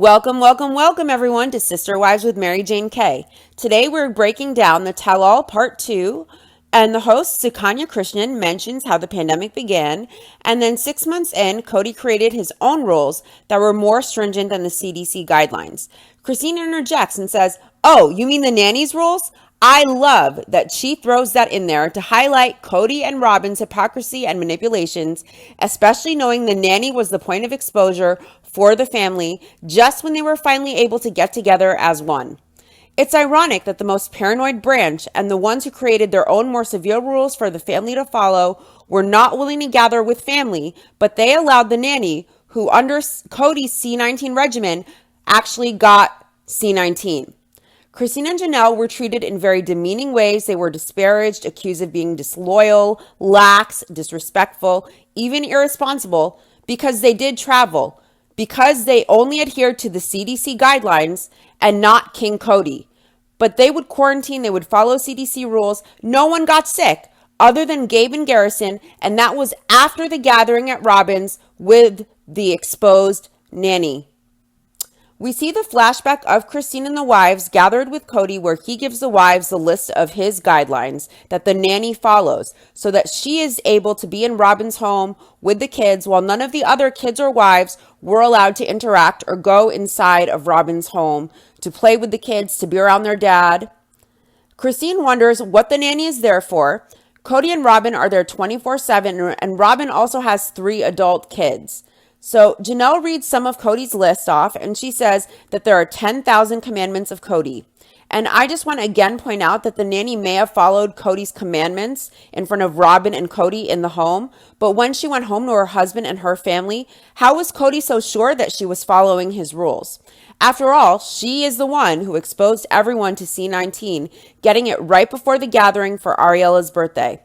Welcome, welcome, welcome everyone to Sister Wives with Mary Jane Kay. Today we're breaking down the Tell-All Part 2, and the host, Sukanya Krishnan, mentions how the pandemic began, and then 6 months in, Cody created his own rules that were more stringent than the CDC guidelines. Christine interjects and says, "Oh, you mean the nanny's rules?" I love that she throws that in there to highlight Cody and Robin's hypocrisy and manipulations, especially knowing the nanny was the point of exposure for the family just when they were finally able to get together as one. It's ironic that the most paranoid branch and the ones who created their own more severe rules for the family to follow were not willing to gather with family, but they allowed the nanny, who under Cody's C19 regimen actually got C19. Christine and Janelle were treated in very demeaning ways. They were disparaged, accused of being disloyal, lax, disrespectful, even irresponsible because they did travel, because they only adhered to the CDC guidelines and not King Cody. But they would quarantine, they would follow CDC rules. No one got sick other than Gabe and Garrison, and that was after the gathering at Robin's with the exposed nanny. We see the flashback of Christine and the wives gathered with Cody, where he gives the wives the list of his guidelines that the nanny follows so that she is able to be in Robin's home with the kids, while none of the other kids or wives were allowed to interact or go inside of Robin's home to play with the kids, to be around their dad. Christine wonders what the nanny is there for. Cody and Robin are there 24/7, and Robin also has 3 adult kids. So Janelle reads some of Cody's list off, and she says that there are 10,000 commandments of Cody. And I just want to again point out that the nanny may have followed Cody's commandments in front of Robin and Cody in the home, but when she went home to her husband and her family, how was Cody so sure that she was following his rules? After all, she is the one who exposed everyone to C19, getting it right before the gathering for Ariella's birthday.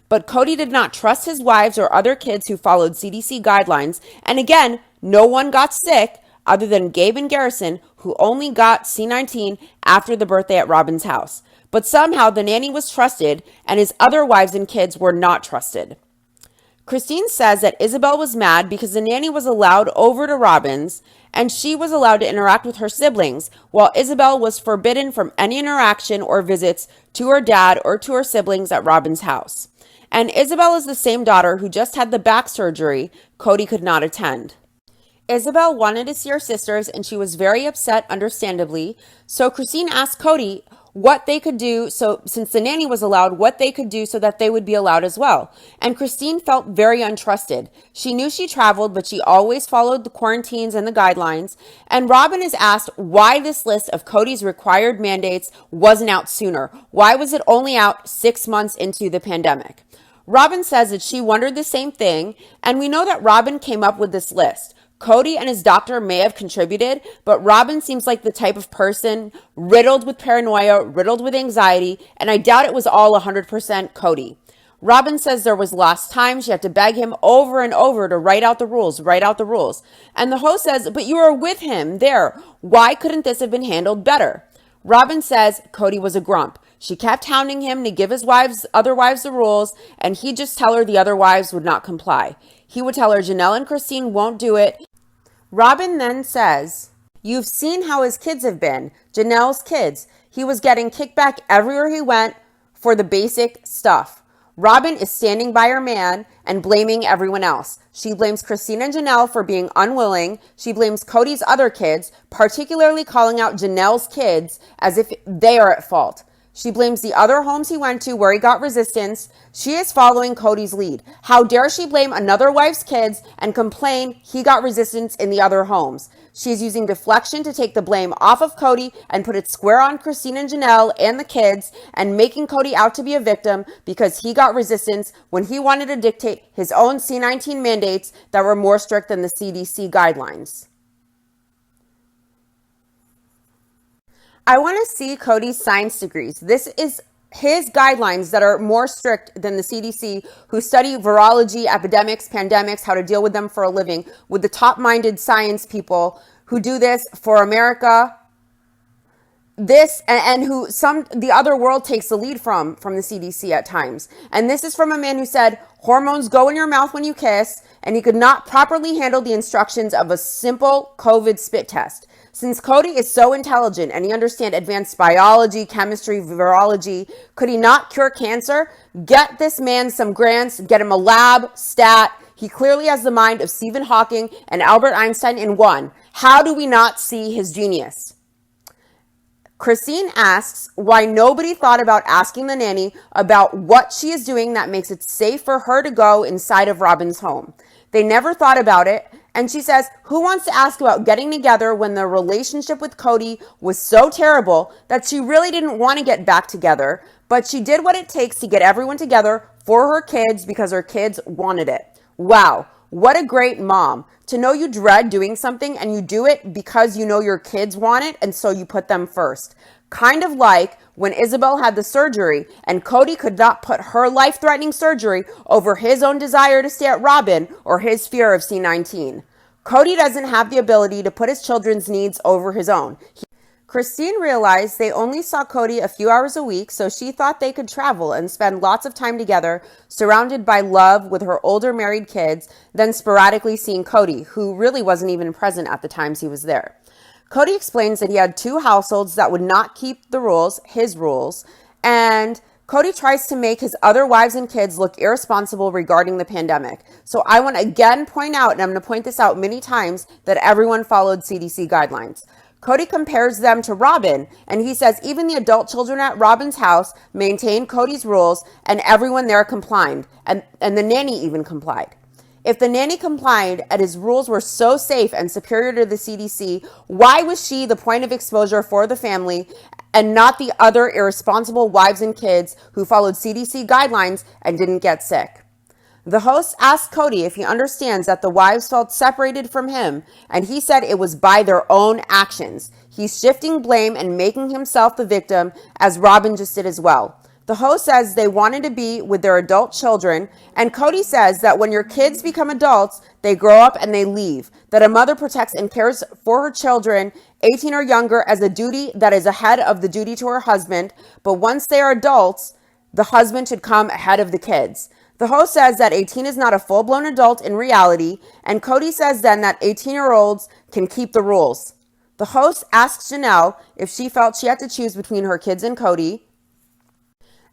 But Cody did not trust his wives or other kids who followed CDC guidelines. And again, no one got sick other than Gabe and Garrison, who only got C19 after the birthday at Robin's house. But somehow the nanny was trusted and his other wives and kids were not trusted. Christine says that Isabel was mad because the nanny was allowed over to Robin's and she was allowed to interact with her siblings, while Isabel was forbidden from any interaction or visits to her dad or to her siblings at Robin's house. And Isabel is the same daughter who just had the back surgery Cody could not attend. Isabel wanted to see her sisters and she was very upset, understandably. So Christine asked Cody what they could do, so since the nanny was allowed, what they could do so that they would be allowed as well. And Christine felt very untrusted. She knew she traveled, but she always followed the quarantines and the guidelines. And Robin is asked why this list of Cody's required mandates wasn't out sooner. Why was it only out 6 months into the pandemic? Robin says that she wondered the same thing, and we know that Robin came up with this list. Cody and his doctor may have contributed, but Robin seems like the type of person riddled with paranoia, riddled with anxiety, and I doubt it was all 100% Cody. Robin says there was lost time. She had to beg him over and over to write out the rules. And the host says, but you were with him there. Why couldn't this have been handled better? Robin says Cody was a grump. She kept hounding him to give his other wives the rules, and he'd just tell her the other wives would not comply. He would tell her Janelle and Christine won't do it. Robin then says, you've seen how his kids have been, Janelle's kids. He was getting kickback everywhere he went for the basic stuff. Robin is standing by her man and blaming everyone else. She blames Christine and Janelle for being unwilling. She blames Cody's other kids, particularly calling out Janelle's kids as if they are at fault. She blames the other homes he went to where he got resistance. She is following Cody's lead. How dare she blame another wife's kids and complain he got resistance in the other homes? She's using deflection to take the blame off of Cody and put it square on Christine and Janelle and the kids, and making Cody out to be a victim because he got resistance when he wanted to dictate his own C19 mandates that were more strict than the CDC guidelines. I want to see Cody's science degrees. This is his guidelines that are more strict than the CDC, who study virology, epidemics, pandemics, how to deal with them for a living, with the top-minded science people who do this for America. this and who the other world takes the lead from the CDC at times. And this is from a man who said hormones go in your mouth when you kiss, and he could not properly handle the instructions of a simple COVID spit test. Since Cody is so intelligent and he understands advanced biology, chemistry, virology, could he not cure cancer? Get this man some grants, get him a lab, stat. He clearly has the mind of Stephen Hawking and Albert Einstein in one. How do we not see his genius? Christine asks why nobody thought about asking the nanny about what she is doing that makes it safe for her to go inside of Robin's home. They never thought about it. And she says, who wants to ask about getting together when the relationship with Cody was so terrible that she really didn't want to get back together, but she did what it takes to get everyone together for her kids because her kids wanted it. Wow, what a great mom. To know you dread doing something and you do it because you know your kids want it and so you put them first. Kind of like when Isabel had the surgery and Cody could not put her life-threatening surgery over his own desire to stay at Robin or his fear of C19. Cody doesn't have the ability to put his children's needs over his own. Christine realized they only saw Cody a few hours a week, so she thought they could travel and spend lots of time together, surrounded by love with her older married kids, then sporadically seeing Cody, who really wasn't even present at the times he was there. Cody explains that he had two households that would not keep the rules, his rules, and Cody tries to make his other wives and kids look irresponsible regarding the pandemic. So I want to again point out, and I'm going to point this out many times, that everyone followed CDC guidelines. Cody compares them to Robin, and he says even the adult children at Robin's house maintained Cody's rules, and everyone there complied, and the nanny even complied. If the nanny complied and his rules were so safe and superior to the CDC, why was she the point of exposure for the family and not the other irresponsible wives and kids who followed CDC guidelines and didn't get sick? The host asked Cody if he understands that the wives felt separated from him, and he said it was by their own actions. He's shifting blame and making himself the victim, as Robin just did as well. The host says they wanted to be with their adult children, and Cody says that when your kids become adults, they grow up and they leave, that a mother protects and cares for her children, 18 or younger, as a duty that is ahead of the duty to her husband, but once they are adults, the husband should come ahead of the kids. The host says that 18 is not a full-blown adult in reality, and Cody says then that 18-year-olds can keep the rules. The host asks Janelle if she felt she had to choose between her kids and Cody,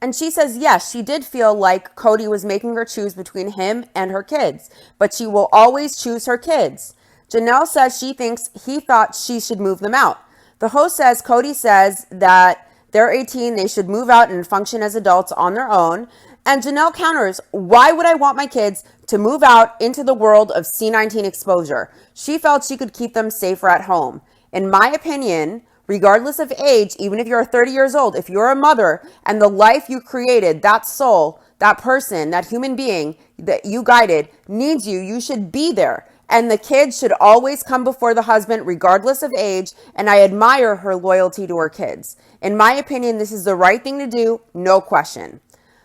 and she says yes, she did feel like Cody was making her choose between him and her kids, but she will always choose her kids. Janelle says she thinks he thought she should move them out. The host says Cody says that they're 18, they should move out and function as adults on their own. And Janelle counters, why would I want my kids to move out into the world of C19 exposure? She felt she could keep them safer at home. In my opinion, regardless of age, even if you're 30 years old, if you're a mother and the life you created, that soul, that person, that human being that you guided needs you, you should be there. And the kids should always come before the husband, regardless of age. And I admire her loyalty to her kids. In my opinion, this is the right thing to do, no question.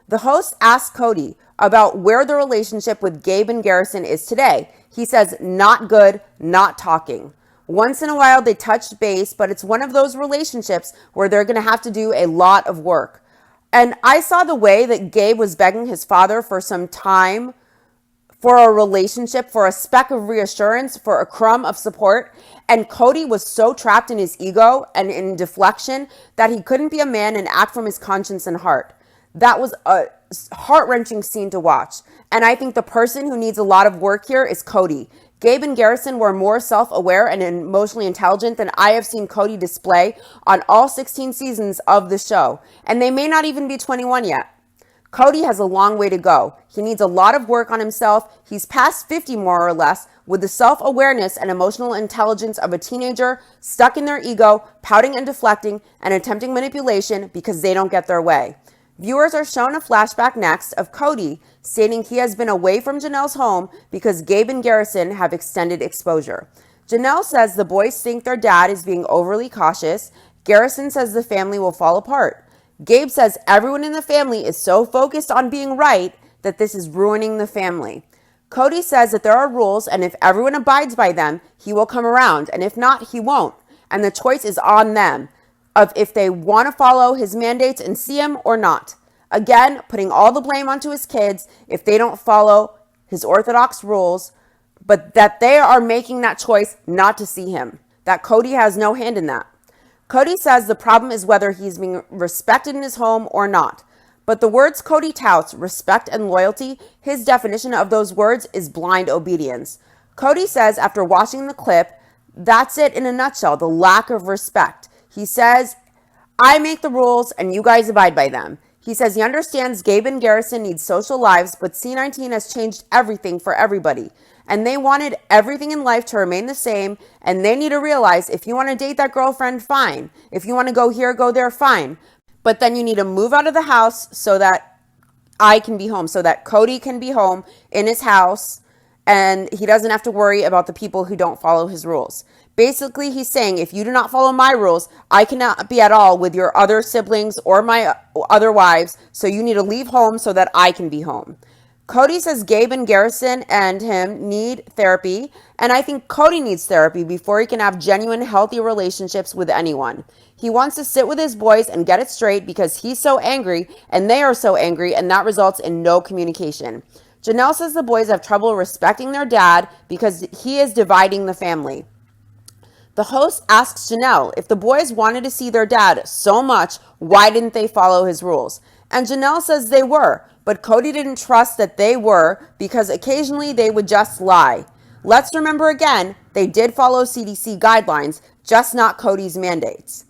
The host asked Cody about where the relationship with Gabe and Garrison is today. He says, not good, not talking. Once in a while they touched base, but it's one of those relationships where they're going to have to do a lot of work. And I saw the way that Gabe was begging his father for some time, for a relationship, for a speck of reassurance, for a crumb of support. And Cody was so trapped in his ego and in deflection that he couldn't be a man and act from his conscience and heart. That was a heart-wrenching scene to watch. And I think the person who needs a lot of work here is Cody. Gabe and Garrison were more self-aware and emotionally intelligent than I have seen Cody display on all 16 seasons of the show. And they may not even be 21 yet. Cody has a long way to go. He needs a lot of work on himself. He's past 50 more or less, with the self-awareness and emotional intelligence of a teenager stuck in their ego, pouting and deflecting and attempting manipulation because they don't get their way. Viewers are shown a flashback next of Cody stating he has been away from Janelle's home because Gabe and Garrison have extended exposure. Janelle says the boys think their dad is being overly cautious. Garrison says the family will fall apart. Gabe says everyone in the family is so focused on being right that this is ruining the family. Cody says that there are rules, and if everyone abides by them, he will come around, and if not, he won't. And the choice is on them. of if they want to follow his mandates and see him or not. Again, putting all the blame onto his kids if they don't follow his orthodox rules, but that they are making that choice not to see him, that Cody has no hand in that. Cody says the problem is whether he's being respected in his home or not. But the words Cody touts, respect and loyalty, his definition of those words is blind obedience. Cody says after watching the clip, that's it in a nutshell, the lack of respect. He says, I make the rules and you guys abide by them. He says he understands Gabe and Garrison need social lives, but C19 has changed everything for everybody. And they wanted everything in life to remain the same, and they need to realize if you want to date that girlfriend, fine. If you want to go here, go there, fine. But then you need to move out of the house so that I can be home, so that Cody can be home in his house, and he doesn't have to worry about the people who don't follow his rules. Basically, he's saying, if you do not follow my rules, I cannot be at all with your other siblings or my other wives, so you need to leave home so that I can be home. Cody says Gabe and Garrison and him need therapy, and I think Cody needs therapy before he can have genuine, healthy relationships with anyone. He wants to sit with his boys and get it straight because he's so angry, and they are so angry, and that results in no communication. Janelle says the boys have trouble respecting their dad because he is dividing the family. The host asks Janelle if the boys wanted to see their dad so much, why didn't they follow his rules? And Janelle says they were, but Cody didn't trust that they were because occasionally they would just lie. Let's remember again, they did follow CDC guidelines, just not Cody's mandates.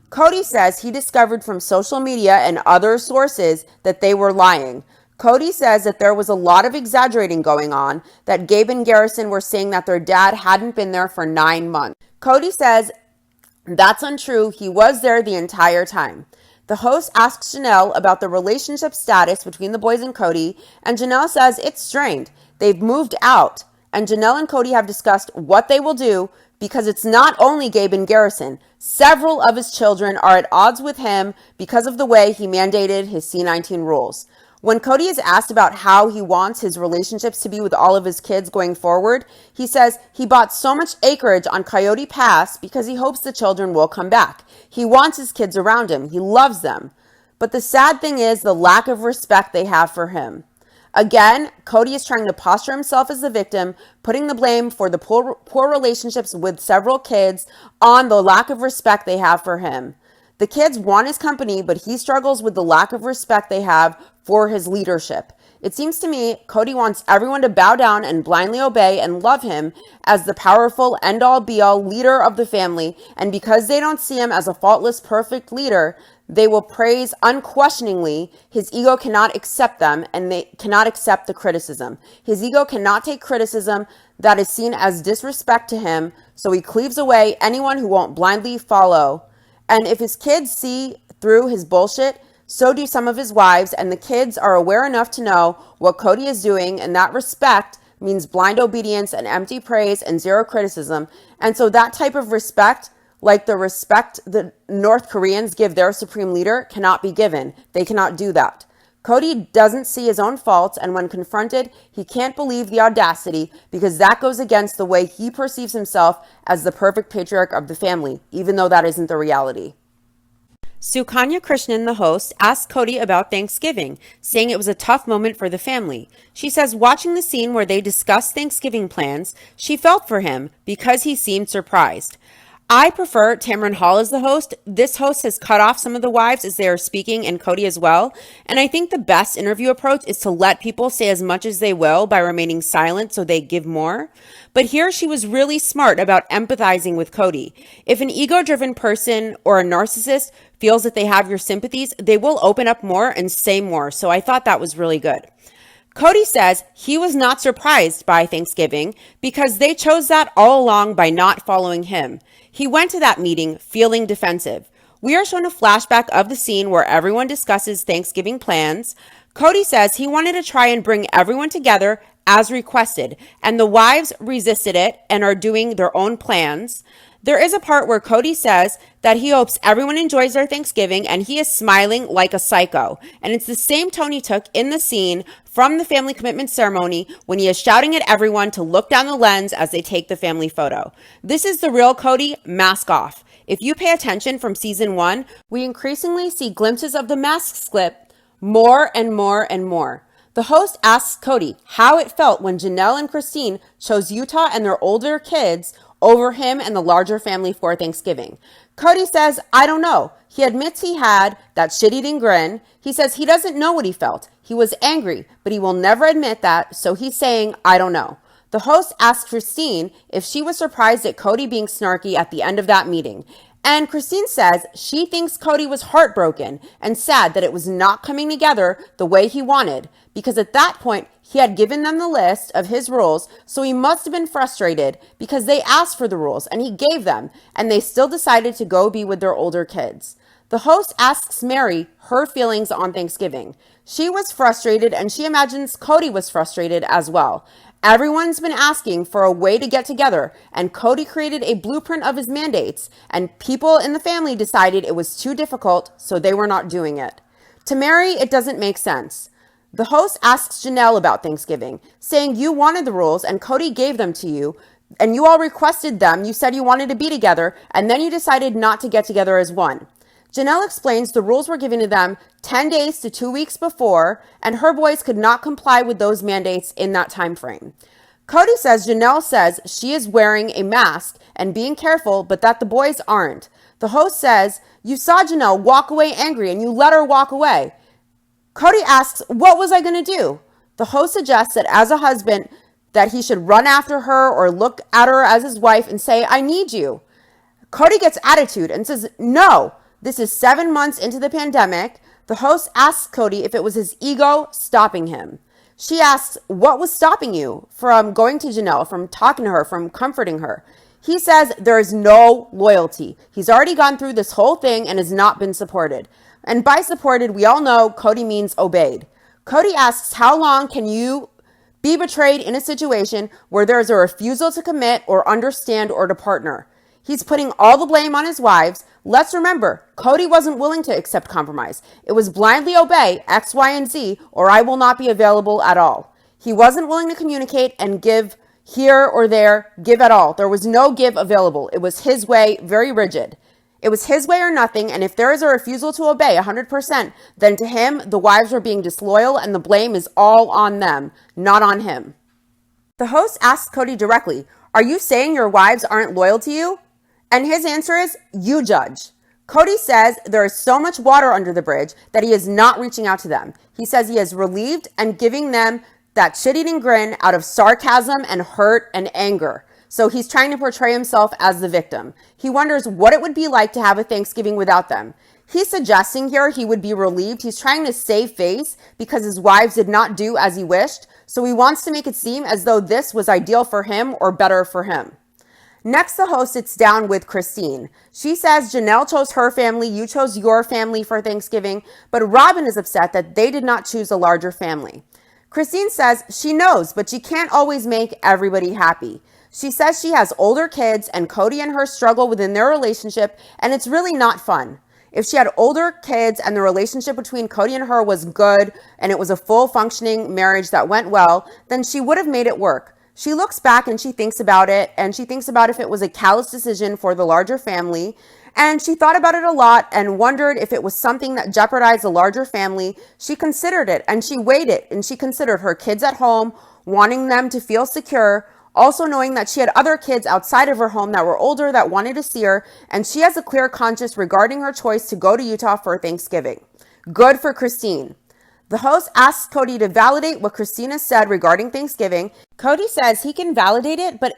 Cody says he discovered from social media and other sources that they were lying. Cody says that there was a lot of exaggerating going on, that Gabe and Garrison were saying that their dad hadn't been there for 9 months. Cody says that's untrue. He was there the entire time. The host asks Janelle about the relationship status between the boys and Cody, and Janelle says it's strained. They've moved out, and Janelle and Cody have discussed what they will do because it's not only Gabe and Garrison. Several of his children are at odds with him because of the way he mandated his C19 rules. When Cody is asked about how he wants his relationships to be with all of his kids going forward, he says he bought so much acreage on Coyote Pass because he hopes the children will come back. He wants his kids around him. He loves them. But the sad thing is the lack of respect they have for him. Again, Cody is trying to posture himself as the victim, putting the blame for the poor relationships with several kids on the lack of respect they have for him. The kids want his company, but he struggles with the lack of respect they have for his leadership. It seems to me Cody wants everyone to bow down and blindly obey and love him as the powerful end-all be-all leader of the family, and because they don't see him as a faultless, perfect leader, they will praise unquestioningly. His ego cannot accept them, and they cannot accept the criticism. His ego cannot take criticism that is seen as disrespect to him, so he cleaves away anyone who won't blindly follow. And if his kids see through his bullshit, so do some of his wives, and the kids are aware enough to know what Cody is doing, and that respect means blind obedience and empty praise and zero criticism. And so that type of respect, like the respect the North Koreans give their supreme leader, cannot be given. They cannot do that. Cody doesn't see his own faults, and when confronted, he can't believe the audacity because that goes against the way he perceives himself as the perfect patriarch of the family, even though that isn't the reality. Sukanya Krishnan, the host, asked Cody about Thanksgiving, saying it was a tough moment for the family. She says watching the scene where they discussed Thanksgiving plans, she felt for him because he seemed surprised. I prefer Tamron Hall as the host. This host has cut off some of the wives as they are speaking, and Cody as well. And I think the best interview approach is to let people say as much as they will by remaining silent so they give more. But here she was really smart about empathizing with Cody. If an ego-driven person or a narcissist feels that they have your sympathies, they will open up more and say more. So I thought that was really good. Cody says he was not surprised by Thanksgiving because they chose that all along by not following him. He went to that meeting feeling defensive. We are shown a flashback of the scene where everyone discusses Thanksgiving plans. Cody says he wanted to try and bring everyone together as requested, and the wives resisted it and are doing their own plans. There is a part where Cody says that he hopes everyone enjoys their Thanksgiving, and he is smiling like a psycho. And it's the same tone he took in the scene from the family commitment ceremony when he is shouting at everyone to look down the lens as they take the family photo. This is the real Cody, mask off. If you pay attention from season 1, we increasingly see glimpses of the mask slip more and more and more. The host asks Cody how it felt when Janelle and Christine chose Utah and their older kids over him and the larger family for Thanksgiving. Cody says, I don't know. He admits he had that shit-eating grin. He says he doesn't know what he felt. He was angry, but he will never admit that, so he's saying, I don't know. The host asks Christine if she was surprised at Cody being snarky at the end of that meeting. And Christine says she thinks Cody was heartbroken and sad that it was not coming together the way he wanted, because at that point, he had given them the list of his rules, so he must have been frustrated because they asked for the rules and he gave them, and they still decided to go be with their older kids. The host asks Mary her feelings on Thanksgiving. She was frustrated and she imagines Cody was frustrated as well. Everyone's been asking for a way to get together, and Cody created a blueprint of his mandates, and people in the family decided it was too difficult, so they were not doing it. To Mary, it doesn't make sense. The host asks Janelle about Thanksgiving, saying you wanted the rules and Cody gave them to you, and you all requested them. You said you wanted to be together, and then you decided not to get together as one. Janelle explains the rules were given to them 10 days to 2 weeks before, and her boys could not comply with those mandates in that time frame. Cody says Janelle says she is wearing a mask and being careful, but that the boys aren't. The host says, you saw Janelle walk away angry and you let her walk away. Cody asks, what was I going to do? The host suggests that as a husband, that he should run after her or look at her as his wife and say, I need you. Cody gets attitude and says, no. This is 7 months into the pandemic. The host asks Cody if it was his ego stopping him. She asks, what was stopping you from going to Janelle, from talking to her, from comforting her? He says there is no loyalty. He's already gone through this whole thing and has not been supported. And by supported, we all know Cody means obeyed. Cody asks, how long can you be betrayed in a situation where there's a refusal to commit or understand or to partner? He's putting all the blame on his wives. Let's remember, Cody wasn't willing to accept compromise. It was blindly obey X, Y, and Z, or I will not be available at all. He wasn't willing to communicate and give here or there, give at all. There was no give available. It was his way, very rigid. It was his way or nothing, and if there is a refusal to obey 100%, then to him, the wives were being disloyal, and the blame is all on them, not on him. The host asks Cody directly, are you saying your wives aren't loyal to you? And his answer is, you judge. Cody says there is so much water under the bridge that he is not reaching out to them. He says he is relieved and giving them that shit-eating grin out of sarcasm and hurt and anger. So he's trying to portray himself as the victim. He wonders what it would be like to have a Thanksgiving without them. He's suggesting here he would be relieved. He's trying to save face because his wives did not do as he wished. So he wants to make it seem as though this was ideal for him or better for him. Next, the host sits down with Christine. She says Janelle chose her family, you chose your family for Thanksgiving, but Robin is upset that they did not choose a larger family. Christine says she knows, but she can't always make everybody happy. She says she has older kids and Cody and her struggle within their relationship, and it's really not fun. If she had older kids and the relationship between Cody and her was good and it was a full functioning marriage that went well, then she would have made it work. She looks back and she thinks about it, and she thinks about if it was a callous decision for the larger family, and she thought about it a lot and wondered if it was something that jeopardized the larger family. She considered it and she weighed it, and she considered her kids at home, wanting them to feel secure, also knowing that she had other kids outside of her home that were older that wanted to see her, and she has a clear conscience regarding her choice to go to Utah for Thanksgiving. Good for Christine. The host asks Cody to validate what Christina said regarding Thanksgiving. Cody says he can validate it, but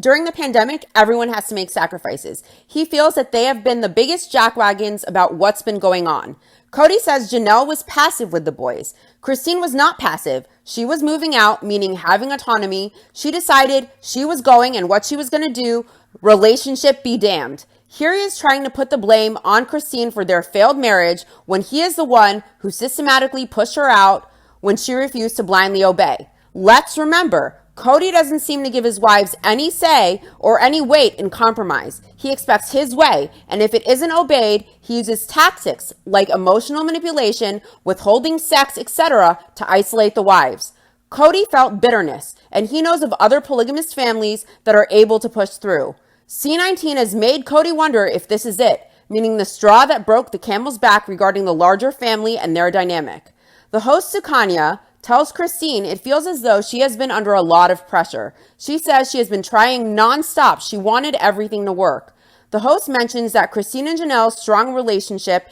during the pandemic, everyone has to make sacrifices. He feels that they have been the biggest jackwagons about what's been going on. Cody says Janelle was passive with the boys. Christine was not passive. She was moving out, meaning having autonomy. She decided she was going and what she was going to do. Relationship be damned. Here he is trying to put the blame on Christine for their failed marriage when he is the one who systematically pushed her out when she refused to blindly obey. Let's remember, Cody doesn't seem to give his wives any say or any weight in compromise. He expects his way, and if it isn't obeyed, he uses tactics like emotional manipulation, withholding sex, etc. to isolate the wives. Cody felt bitterness, and he knows of other polygamous families that are able to push through. C19 has made Cody wonder if this is it, meaning the straw that broke the camel's back regarding the larger family and their dynamic. The host, Sukanya, tells Christine it feels as though she has been under a lot of pressure. She says she has been trying nonstop. She wanted everything to work. The host mentions that Christine and Janelle's strong relationship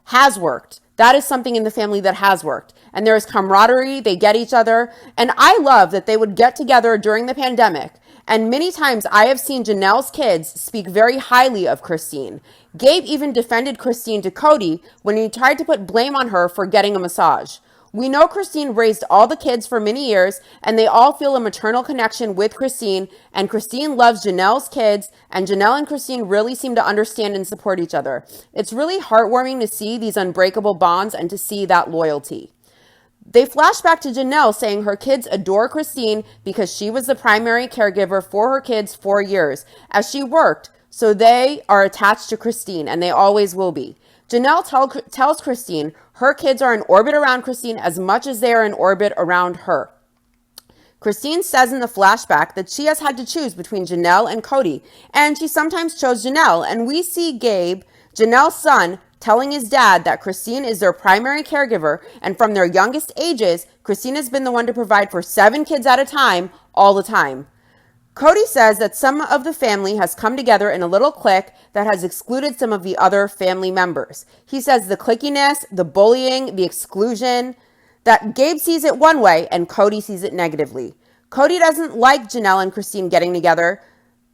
has worked. That is something in the family that has worked. And there is camaraderie. They get each other. And I love that they would get together during the pandemic. And many times I have seen Janelle's kids speak very highly of Christine. Gabe even defended Christine to Cody when he tried to put blame on her for getting a massage. We know Christine raised all the kids for many years, and they all feel a maternal connection with Christine, and Christine loves Janelle's kids, and Janelle and Christine really seem to understand and support each other. It's really heartwarming to see these unbreakable bonds and to see that loyalty. They flash back to Janelle saying her kids adore Christine because she was the primary caregiver for her kids for years as she worked, so they are attached to Christine, and they always will be. Janelle tells Christine her kids are in orbit around Christine as much as they are in orbit around her. Christine says in the flashback that she has had to choose between Janelle and Cody, and she sometimes chose Janelle, and we see Gabe, Janelle's son, telling his dad that Christine is their primary caregiver, and from their youngest ages, Christine has been the one to provide for 7 kids at a time, all the time. Cody says that some of the family has come together in a little clique that has excluded some of the other family members. He says the clickiness, the bullying, the exclusion, that Gabe sees it one way and Cody sees it negatively. Cody doesn't like Janelle and Christine getting together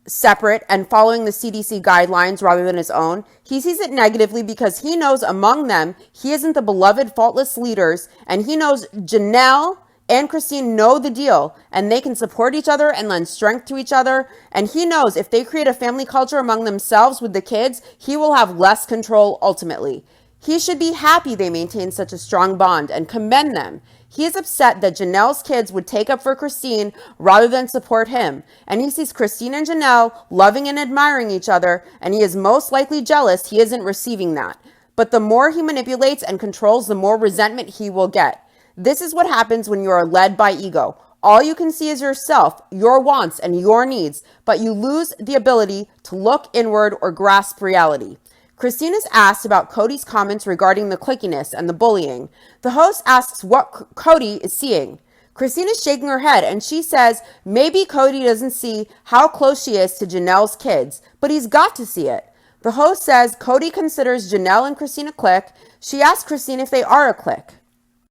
separate and following the CDC guidelines rather than his own. He sees it negatively because he knows among them, he isn't the beloved, faultless leaders, and he knows Janelle and Christine know the deal, and they can support each other and lend strength to each other. And he knows if they create a family culture among themselves with the kids, he will have less control ultimately. He should be happy they maintain such a strong bond and commend them. He is upset that Janelle's kids would take up for Christine rather than support him. And he sees Christine and Janelle loving and admiring each other, and he is most likely jealous he isn't receiving that. But the more he manipulates and controls, the more resentment he will get. This is what happens when you are led by ego. All you can see is yourself, your wants, and your needs, but you lose the ability to look inward or grasp reality. Christine is asked about Cody's comments regarding the clickiness and the bullying. The host asks what Cody is seeing. Christine is shaking her head, and she says maybe Cody doesn't see how close she is to Janelle's kids, but he's got to see it. The host says Cody considers Janelle and Christine a clique. She asks Christine if they are a clique.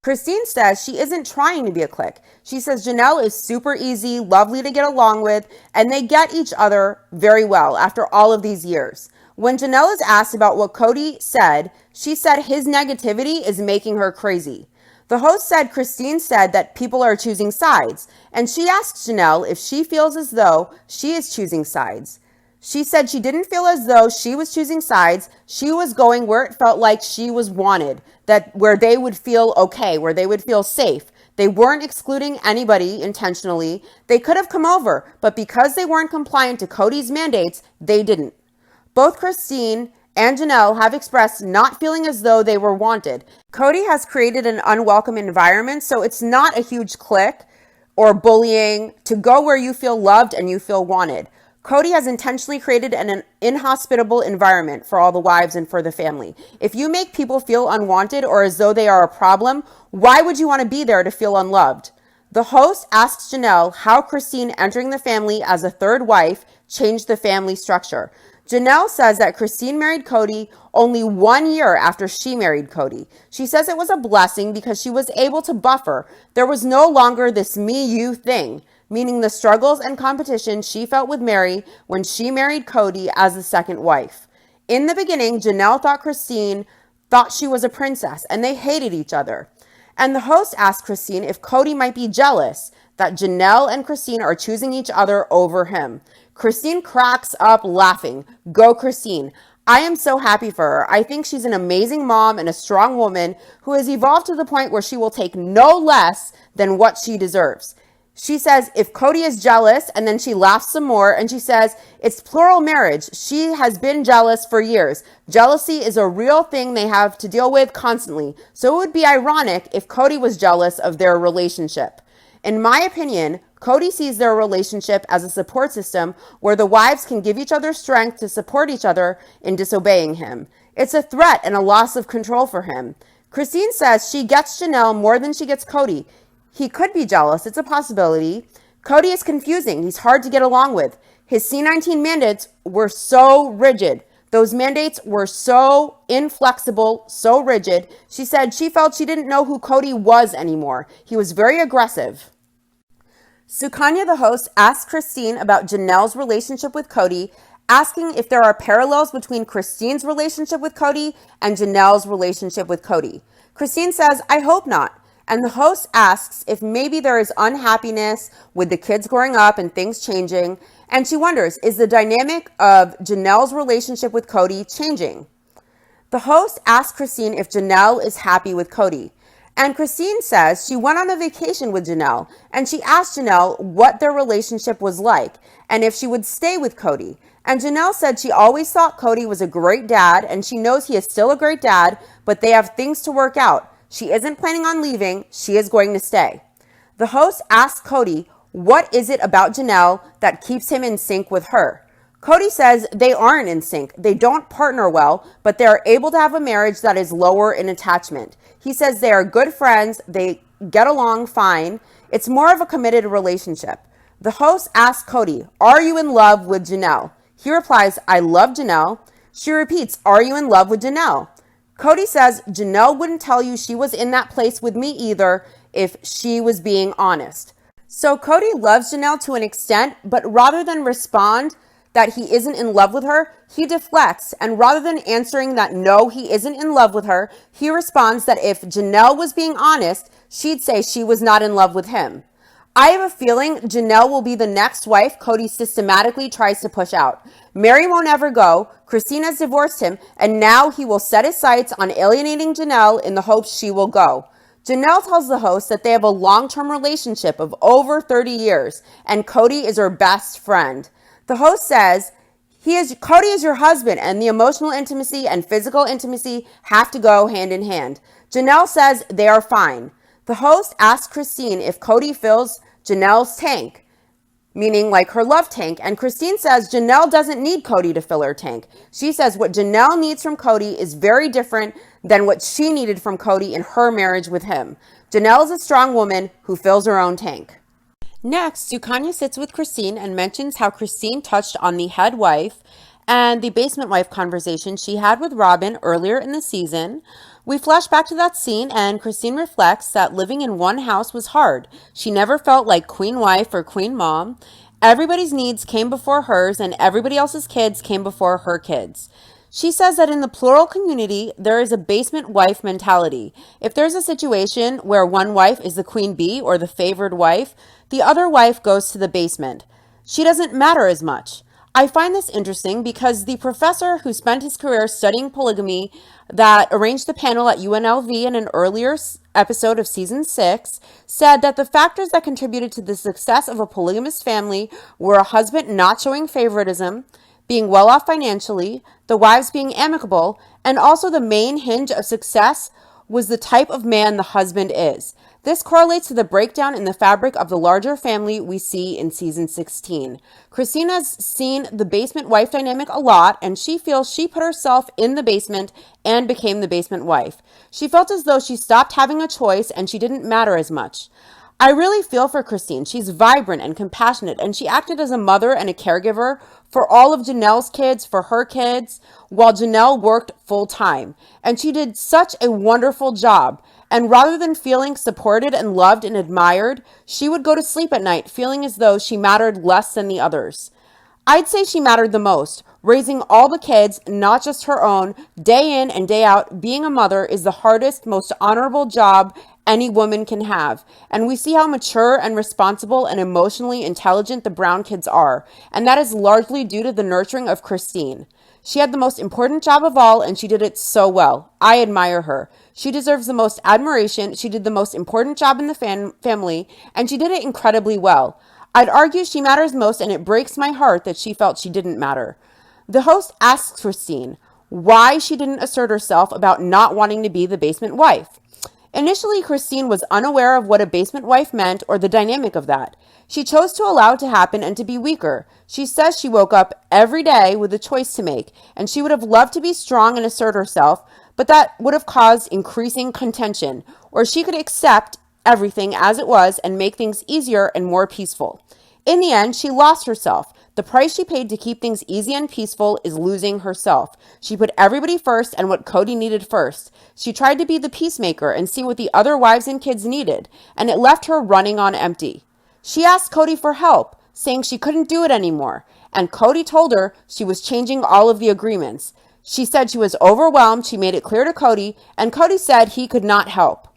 Christine says she isn't trying to be a clique. She says Janelle is super easy, lovely to get along with, and they get each other very well after all of these years. When Janelle is asked about what Cody said, she said his negativity is making her crazy. The host said Christine said that people are choosing sides, and she asked Janelle if she feels as though she is choosing sides. She said she didn't feel as though she was choosing sides. She was going where it felt like she was wanted, that where they would feel okay, where they would feel safe. They weren't excluding anybody intentionally. They could have come over, but because they weren't compliant to Cody's mandates, they didn't. Both Christine and Janelle have expressed not feeling as though they were wanted. Cody has created an unwelcome environment, so it's not a huge clique or bullying to go where you feel loved and you feel wanted. Cody has intentionally created an inhospitable environment for all the wives and for the family. If you make people feel unwanted or as though they are a problem, why would you want to be there to feel unloved? The host asks Janelle how Christine entering the family as a third wife changed the family structure. Janelle says that Christine married Cody only 1 year after she married Cody. She says it was a blessing because she was able to buffer. There was no longer this me-you thing, meaning the struggles and competition she felt with Mary when she married Cody as the second wife. In the beginning, Janelle thought Christine thought she was a princess, and they hated each other. And the host asked Christine if Cody might be jealous that Janelle and Christine are choosing each other over him. Christine cracks up laughing. Go, Christine. I am so happy for her. I think she's an amazing mom and a strong woman who has evolved to the point where she will take no less than what she deserves. She says, if Cody is jealous, and then she laughs some more, and she says, it's plural marriage. She has been jealous for years. Jealousy is a real thing they have to deal with constantly. So it would be ironic if Cody was jealous of their relationship. In my opinion, Cody sees their relationship as a support system where the wives can give each other strength to support each other in disobeying him. It's a threat and a loss of control for him. Christine says she gets Janelle more than she gets Cody. He could be jealous. It's a possibility. Cody is confusing. He's hard to get along with. His C-19 mandates were so rigid. Those mandates were so inflexible, so rigid. She said she felt she didn't know who Cody was anymore. He was very aggressive. Sukanya, the host, asked Christine about Janelle's relationship with Cody, asking if there are parallels between Christine's relationship with Cody and Janelle's relationship with Cody. Christine says, I hope not. And the host asks if maybe there is unhappiness with the kids growing up and things changing. And she wonders, is the dynamic of Janelle's relationship with Cody changing? The host asks Christine if Janelle is happy with Cody. And Christine says she went on a vacation with Janelle, and she asked Janelle what their relationship was like and if she would stay with Cody. And Janelle said she always thought Cody was a great dad, and she knows he is still a great dad, but they have things to work out. She isn't planning on leaving. She is going to stay. The host asked Cody, what is it about Janelle that keeps him in sync with her? Cody says they aren't in sync. They don't partner well, but they are able to have a marriage that is lower in attachment. He says they are good friends. They get along fine. It's more of a committed relationship. The host asks Cody, are you in love with Janelle? He replies, I love Janelle. She repeats, are you in love with Janelle? Cody says Janelle wouldn't tell you she was in that place with me either if she was being honest. So Cody loves Janelle to an extent, but rather than respond that he isn't in love with her, he deflects. And rather than answering that no, he isn't in love with her, he responds that if Janelle was being honest, she'd say she was not in love with him. I have a feeling Janelle will be the next wife Cody systematically tries to push out. Mary won't ever go. Christine has divorced him, and now he will set his sights on alienating Janelle in the hopes she will go. Janelle tells the host that they have a long-term relationship of over 30 years, and Cody is her best friend. The host says, Cody is your husband, and the emotional intimacy and physical intimacy have to go hand in hand. Janelle says they are fine. The host asks Christine if Cody fills Janelle's tank, meaning like her love tank, and Christine says Janelle doesn't need Cody to fill her tank. She says what Janelle needs from Cody is very different than what she needed from Cody in her marriage with him. Janelle is a strong woman who fills her own tank. Next, Sukanya sits with Christine and mentions how Christine touched on the head wife and the basement wife conversation she had with Robin earlier in the season. We flash back to that scene, and Christine reflects that living in one house was hard. She never felt like queen wife or queen mom. Everybody's needs came before hers, and everybody else's kids came before her kids. She says that in the plural community, there is a basement wife mentality. If there's a situation where one wife is the queen bee or the favored wife, the other wife goes to the basement. She doesn't matter as much. I find this interesting because the professor who spent his career studying polygamy that arranged the panel at UNLV in an earlier episode of season 6 said that the factors that contributed to the success of a polygamous family were a husband not showing favoritism, being well off financially, the wives being amicable, and also the main hinge of success was the type of man the husband is. This correlates to the breakdown in the fabric of the larger family we see in season 16. Christine has seen the basement wife dynamic a lot, and she feels she put herself in the basement and became the basement wife. She felt as though she stopped having a choice and she didn't matter as much. I really feel for Christine. She's vibrant and compassionate, and she acted as a mother and a caregiver for all of Janelle's kids, for her kids, while Janelle worked full time. And she did such a wonderful job. And rather than feeling supported and loved and admired, she would go to sleep at night feeling as though she mattered less than the others. I'd say she mattered the most. Raising all the kids, not just her own, day in and day out, being a mother is the hardest, most honorable job any woman can have. And we see how mature and responsible and emotionally intelligent the Brown kids are. And that is largely due to the nurturing of Christine. She had the most important job of all, and she did it so well. I admire her. She deserves the most admiration. She did the most important job in the family, and she did it incredibly well. I'd argue she matters most, and it breaks my heart that she felt she didn't matter. The host asks Christine why she didn't assert herself about not wanting to be the basement wife. Initially, Christine was unaware of what a basement wife meant or the dynamic of that. She chose to allow it to happen and to be weaker. She says she woke up every day with a choice to make, and she would have loved to be strong and assert herself, but that would have caused increasing contention, or she could accept everything as it was and make things easier and more peaceful. In the end, she lost herself. The price she paid to keep things easy and peaceful is losing herself. She put everybody first and what Cody needed first. She tried to be the peacemaker and see what the other wives and kids needed, and it left her running on empty. She asked Cody for help, saying she couldn't do it anymore, and Cody told her she was changing all of the agreements. She said she was overwhelmed. She made it clear to Cody, and Cody said he could not help.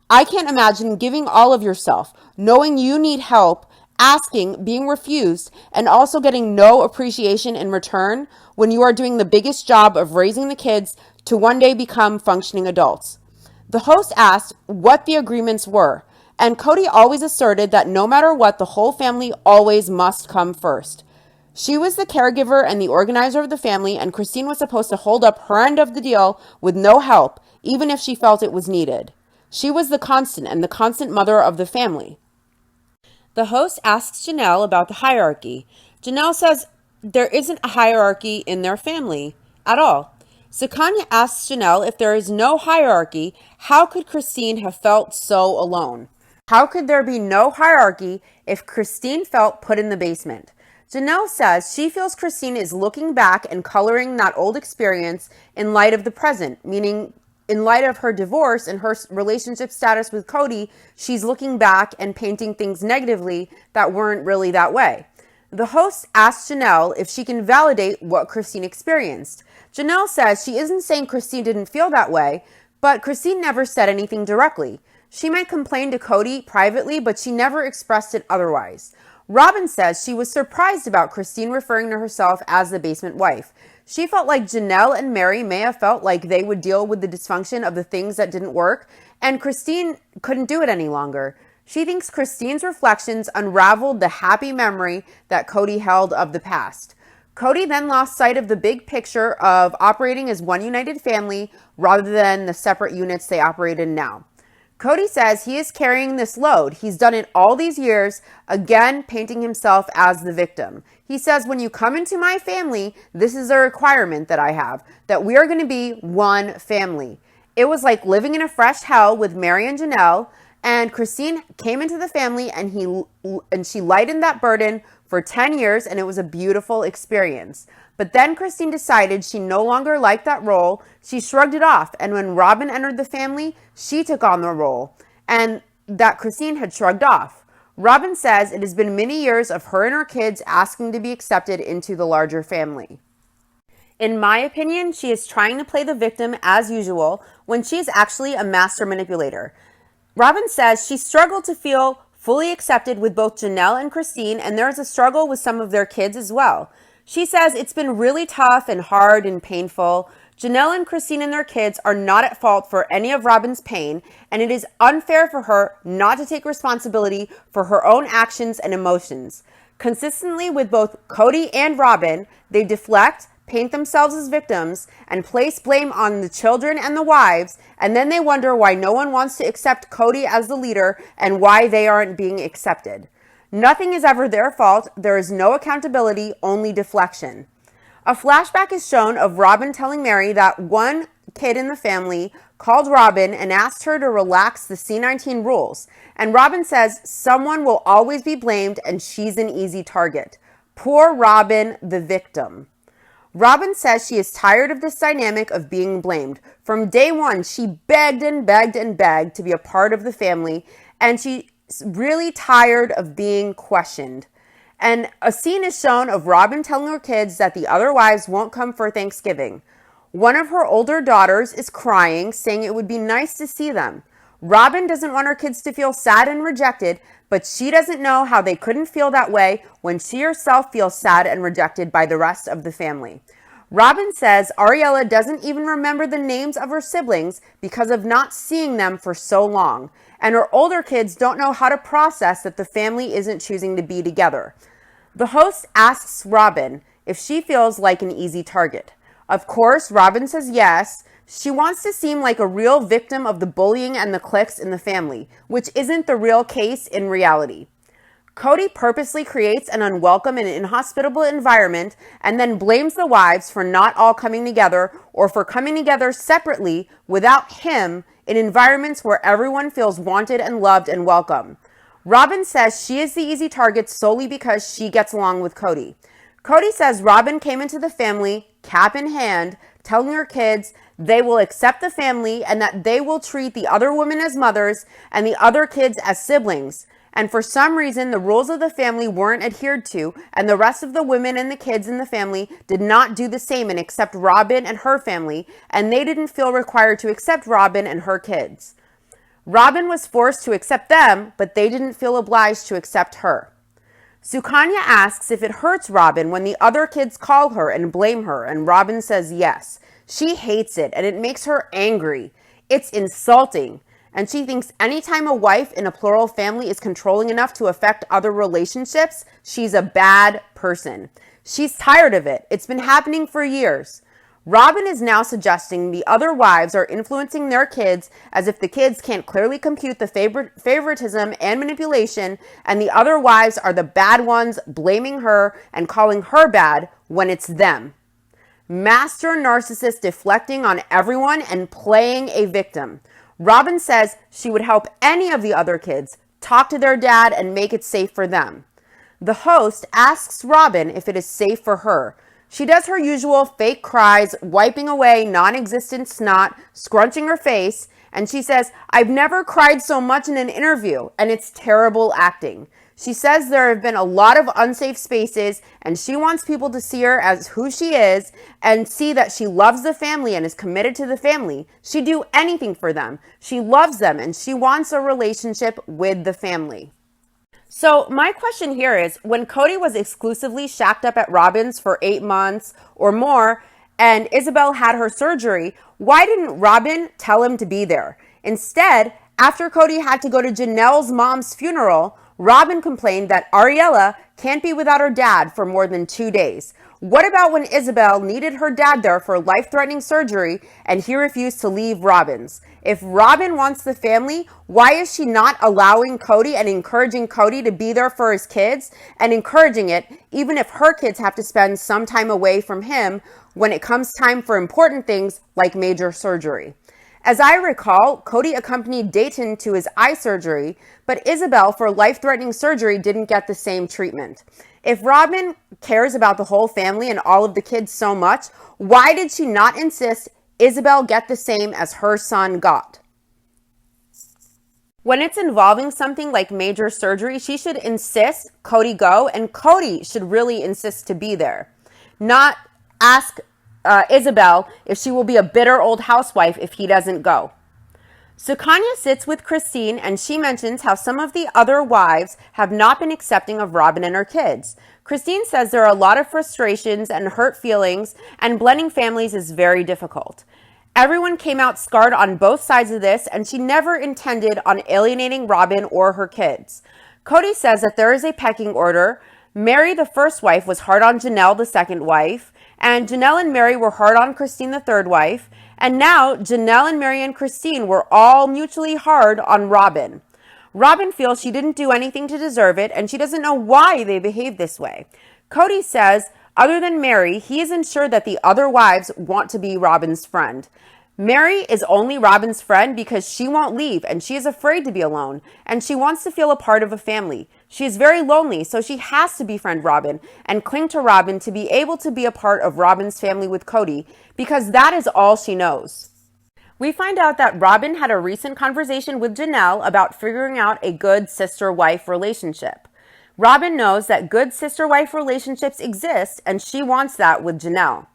I can't imagine giving all of yourself, knowing you need help, asking, being refused, and also getting no appreciation in return when you are doing the biggest job of raising the kids to one day become functioning adults. The host asked what the agreements were, and Cody always asserted that no matter what, the whole family always must come first. She was the caregiver and the organizer of the family, and Christine was supposed to hold up her end of the deal with no help, even if she felt it was needed. She was the constant and the constant mother of the family. The host asks Janelle about the hierarchy. Janelle says there isn't a hierarchy in their family at all. Sukanya asks Janelle if there is no hierarchy, how could Christine have felt so alone? How could there be no hierarchy if Christine felt put in the basement? Janelle says she feels Christine is looking back and coloring that old experience in light of the present, meaning in light of her divorce and her relationship status with Cody, she's looking back and painting things negatively that weren't really that way. The host asks Janelle if she can validate what Christine experienced. Janelle says she isn't saying Christine didn't feel that way, but Christine never said anything directly. She might complain to Cody privately, but she never expressed it otherwise. Robin says she was surprised about Christine referring to herself as the basement wife. She felt like Janelle and Mary may have felt like they would deal with the dysfunction of the things that didn't work, and Christine couldn't do it any longer. She thinks Christine's reflections unraveled the happy memory that Cody held of the past. Cody then lost sight of the big picture of operating as one united family rather than the separate units they operate in now. Cody says he is carrying this load. He's done it all these years, again painting himself as the victim. He says, when you come into my family, this is a requirement that I have, that we are going to be one family. It was like living in a fresh hell with Mary and Janelle, and Christine came into the family and she lightened that burden for 10 years, and it was a beautiful experience. But then Christine decided she no longer liked that role. She shrugged it off, and when Robin entered the family, she took on the role, and that Christine had shrugged off. Robin says it has been many years of her and her kids asking to be accepted into the larger family. In my opinion, she is trying to play the victim as usual when she is actually a master manipulator. Robin says she struggled to feel fully accepted with both Janelle and Christine, and there is a struggle with some of their kids as well. She says it's been really tough and hard and painful. Janelle and Christine and their kids are not at fault for any of Robin's pain, and it is unfair for her not to take responsibility for her own actions and emotions. Consistently with both Cody and Robin, they deflect, paint themselves as victims, and place blame on the children and the wives, and then they wonder why no one wants to accept Cody as the leader and why they aren't being accepted. Nothing is ever their fault. There is no accountability, only deflection. A flashback is shown of Robin telling Mary that one kid in the family called Robin and asked her to relax the C19 rules. And Robin says someone will always be blamed and she's an easy target. Poor Robin, the victim. Robin says she is tired of this dynamic of being blamed. From day one, she begged and begged and begged to be a part of the family, and she's really tired of being questioned. And a scene is shown of Robin telling her kids that the other wives won't come for Thanksgiving. One of her older daughters is crying, saying it would be nice to see them. Robin doesn't want her kids to feel sad and rejected, but she doesn't know how they couldn't feel that way when she herself feels sad and rejected by the rest of the family. Robin says Ariella doesn't even remember the names of her siblings because of not seeing them for so long, and her older kids don't know how to process that the family isn't choosing to be together. The host asks Robin if she feels like an easy target. Of course, Robin says yes. She wants to seem like a real victim of the bullying and the cliques in the family, which isn't the real case in reality. Cody purposely creates an unwelcome and inhospitable environment and then blames the wives for not all coming together or for coming together separately without him in environments where everyone feels wanted and loved and welcome. Robin says she is the easy target solely because she gets along with Cody. Cody says Robin came into the family, cap in hand, telling her kids they will accept the family and that they will treat the other women as mothers and the other kids as siblings. And for some reason, the rules of the family weren't adhered to, and the rest of the women and the kids in the family did not do the same and accept Robin and her family, and they didn't feel required to accept Robin and her kids. Robin was forced to accept them, but they didn't feel obliged to accept her. Sukanya asks if it hurts Robin when the other kids call her and blame her, and Robin says yes. She hates it, and it makes her angry. It's insulting. And she thinks anytime a wife in a plural family is controlling enough to affect other relationships, she's a bad person. She's tired of it. It's been happening for years. Robin is now suggesting the other wives are influencing their kids as if the kids can't clearly compute the favoritism and manipulation, and the other wives are the bad ones blaming her and calling her bad when it's them. Master narcissist deflecting on everyone and playing a victim. Robin says she would help any of the other kids talk to their dad and make it safe for them. The host asks Robin if it is safe for her. She does her usual fake cries, wiping away non-existent snot, scrunching her face, and she says, "I've never cried so much in an interview," and it's terrible acting. She says there have been a lot of unsafe spaces, and she wants people to see her as who she is and see that she loves the family and is committed to the family. She'd do anything for them. She loves them, and she wants a relationship with the family. So my question here is, when Cody was exclusively shacked up at Robin's for 8 months or more, and Isabel had her surgery, why didn't Robin tell him to be there? Instead, after Cody had to go to Janelle's mom's funeral, Robin complained that Ariella can't be without her dad for more than 2 days. What about when Isabel needed her dad there for life-threatening surgery and he refused to leave Robin's? If Robin wants the family, why is she not allowing Cody and encouraging Cody to be there for his kids and encouraging it even if her kids have to spend some time away from him when it comes time for important things like major surgery? As I recall, Cody accompanied Dayton to his eye surgery, but Isabel for life-threatening surgery didn't get the same treatment. If Robin cares about the whole family and all of the kids so much, why did she not insist Isabel get the same as her son got? When it's involving something like major surgery, she should insist Cody go, and Cody should really insist to be there. Not ask Isabel if she will be a bitter old housewife if he doesn't go. Sukanya sits with Christine and she mentions how some of the other wives have not been accepting of Robin and her kids. Christine says there are a lot of frustrations and hurt feelings, and blending families is very difficult. Everyone came out scarred on both sides of this, and she never intended on alienating Robin or her kids. Cody says that there is a pecking order. Mary, the first wife, was hard on Janelle, the second wife, and Janelle and Mary were hard on Christine, the third wife, and now Janelle and Mary and Christine were all mutually hard on Robin. Robin feels she didn't do anything to deserve it, and she doesn't know why they behaved this way. Cody says, other than Mary, he isn't sure that the other wives want to be Robin's friend. Mary is only Robin's friend because she won't leave and she is afraid to be alone, and she wants to feel a part of a family. She is very lonely, so she has to befriend Robin and cling to Robin to be able to be a part of Robin's family with Cody, because that is all she knows. We find out that Robin had a recent conversation with Janelle about figuring out a good sister-wife relationship. Robin knows that good sister-wife relationships exist, and she wants that with Janelle.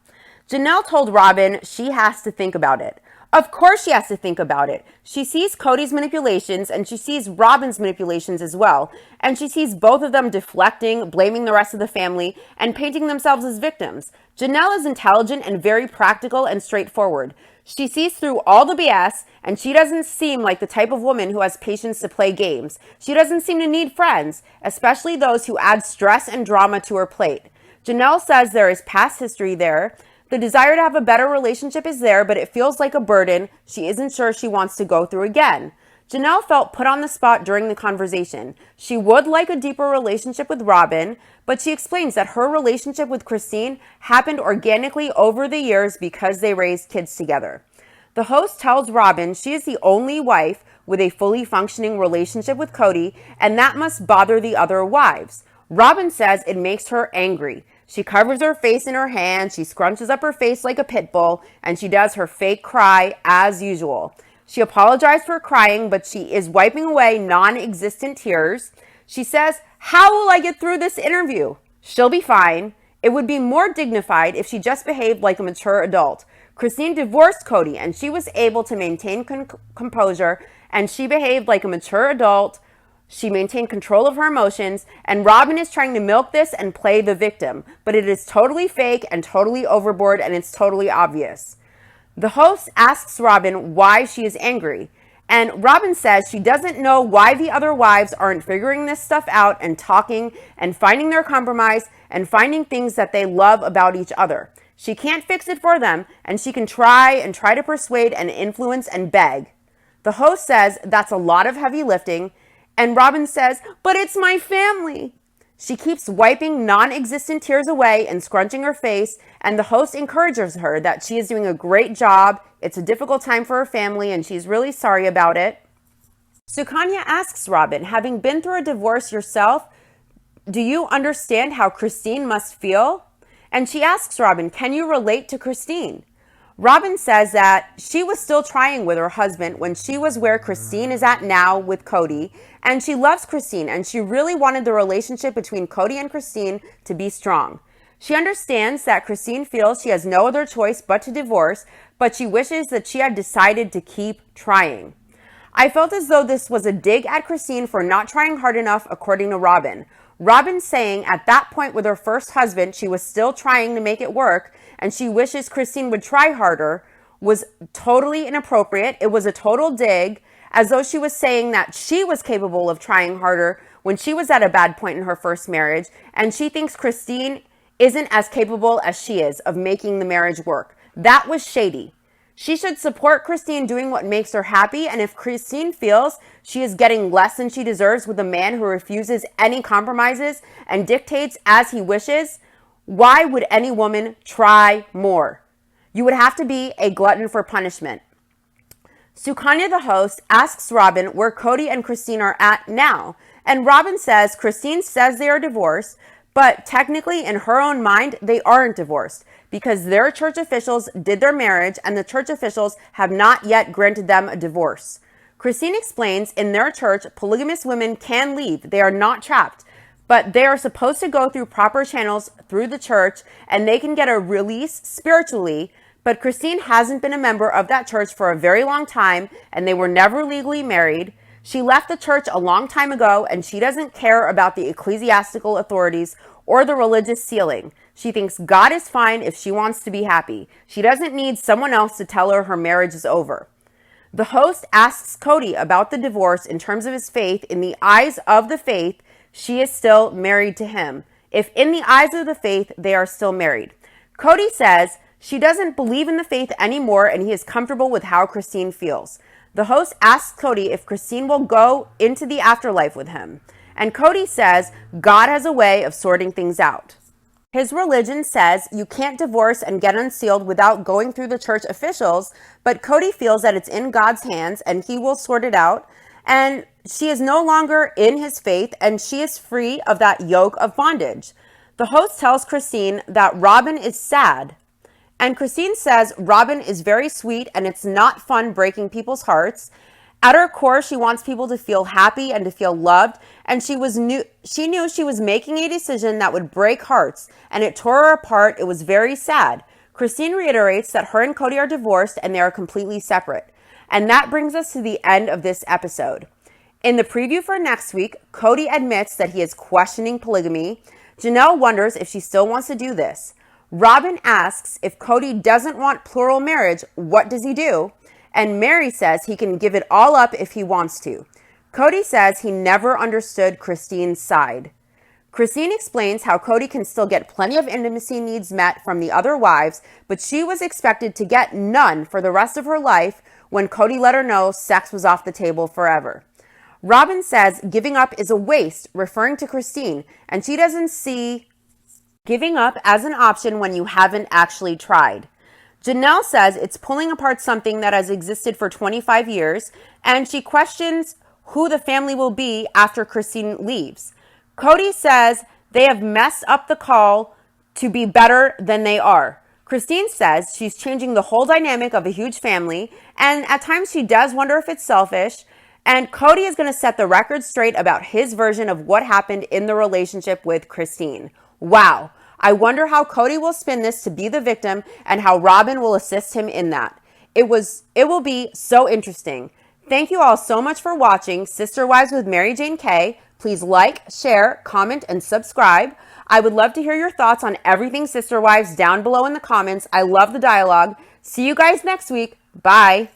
Janelle told Robin she has to think about it. Of course she has to think about it. She sees Cody's manipulations and she sees Robin's manipulations as well. And she sees both of them deflecting, blaming the rest of the family, and painting themselves as victims. Janelle is intelligent and very practical and straightforward. She sees through all the BS, and she doesn't seem like the type of woman who has patience to play games. She doesn't seem to need friends, especially those who add stress and drama to her plate. Janelle says there is past history there. The desire to have a better relationship is there, but it feels like a burden she isn't sure she wants to go through again. Janelle felt put on the spot during the conversation. She would like a deeper relationship with Robin, but she explains that her relationship with Christine happened organically over the years because they raised kids together. The host tells Robin she is the only wife with a fully functioning relationship with Cody, and that must bother the other wives. Robin says it makes her angry. She covers her face in her hands, she scrunches up her face like a pit bull, and she does her fake cry as usual. She apologized for crying, but she is wiping away non-existent tears. She says, "How will I get through this interview?" She'll be fine. It would be more dignified if she just behaved like a mature adult. Christine divorced Cody, and she was able to maintain composure, and she behaved like a mature adult. She maintained control of her emotions, and Robin is trying to milk this and play the victim, but it is totally fake and totally overboard, and it's totally obvious. The host asks Robin why she is angry, and Robin says she doesn't know why the other wives aren't figuring this stuff out and talking and finding their compromise and finding things that they love about each other. She can't fix it for them, and she can try to persuade and influence and beg. The host says that's a lot of heavy lifting, and Robin says, "But it's my family." She keeps wiping non-existent tears away and scrunching her face, and the host encourages her that she is doing a great job. It's a difficult time for her family, and she's really sorry about it. Sukanya asks Robin, having been through a divorce yourself, do you understand how Christine must feel? And she asks Robin, can you relate to Christine? Robin says that she was still trying with her husband when she was where Christine is at now with Cody, and she loves Christine, and she really wanted the relationship between Cody and Christine to be strong. She understands that Christine feels she has no other choice but to divorce, but she wishes that she had decided to keep trying. I felt as though this was a dig at Christine for not trying hard enough, according to Robin. Robin saying at that point with her first husband, she was still trying to make it work, and she wishes Christine would try harder, was totally inappropriate. It was a total dig, as though she was saying that she was capable of trying harder when she was at a bad point in her first marriage, and she thinks Christine isn't as capable as she is of making the marriage work. That was shady. She should support Christine doing what makes her happy, and if Christine feels she is getting less than she deserves with a man who refuses any compromises and dictates as he wishes, why would any woman try more? You would have to be a glutton for punishment. Sukanya, the host, asks Robin where Cody and Christine are at now, and Robin says Christine says they are divorced, but technically in her own mind, they aren't divorced because their church officials did their marriage and the church officials have not yet granted them a divorce. Christine explains in their church, polygamous women can leave. They are not trapped, but they are supposed to go through proper channels through the church and they can get a release spiritually, but Christine hasn't been a member of that church for a very long time and they were never legally married. She left the church a long time ago and she doesn't care about the ecclesiastical authorities or the religious sealing. She thinks God is fine if she wants to be happy. She doesn't need someone else to tell her her marriage is over. The host asks Cody about the divorce in terms of his faith. In the eyes of the faith, she is still married to him. If in the eyes of the faith, they are still married. Cody says she doesn't believe in the faith anymore and he is comfortable with how Christine feels. The host asks Cody if Christine will go into the afterlife with him. And Cody says God has a way of sorting things out. His religion says you can't divorce and get unsealed without going through the church officials, but Cody feels that it's in God's hands and he will sort it out. And she is no longer in his faith and she is free of that yoke of bondage. The host tells Christine that Robin is sad. And Christine says Robin is very sweet and it's not fun breaking people's hearts. At her core, she wants people to feel happy and to feel loved, and she knew she was making a decision that would break hearts, and it tore her apart. It was very sad. Christine reiterates that her and Cody are divorced and they are completely separate. And that brings us to the end of this episode. In the preview for next week, Cody admits that he is questioning polygamy. Janelle wonders if she still wants to do this. Robin asks if Cody doesn't want plural marriage, what does he do? And Mary says he can give it all up if he wants to. Cody says he never understood Christine's side. Christine explains how Cody can still get plenty of intimacy needs met from the other wives, but she was expected to get none for the rest of her life, when Cody let her know sex was off the table forever. Robin says giving up is a waste, referring to Christine, and she doesn't see giving up as an option when you haven't actually tried. Janelle says it's pulling apart something that has existed for 25 years, and she questions who the family will be after Christine leaves. Cody says they have messed up the call to be better than they are. Christine says she's changing the whole dynamic of a huge family, and at times she does wonder if it's selfish. And Cody is going to set the record straight about his version of what happened in the relationship with Christine. Wow. I wonder how Cody will spin this to be the victim and how Robin will assist him in that. It will be so interesting. Thank you all so much for watching Sister Wives with Mary Jane K. Please like, share, comment, and subscribe. I would love to hear your thoughts on everything Sister Wives down below in the comments. I love the dialogue. See you guys next week. Bye.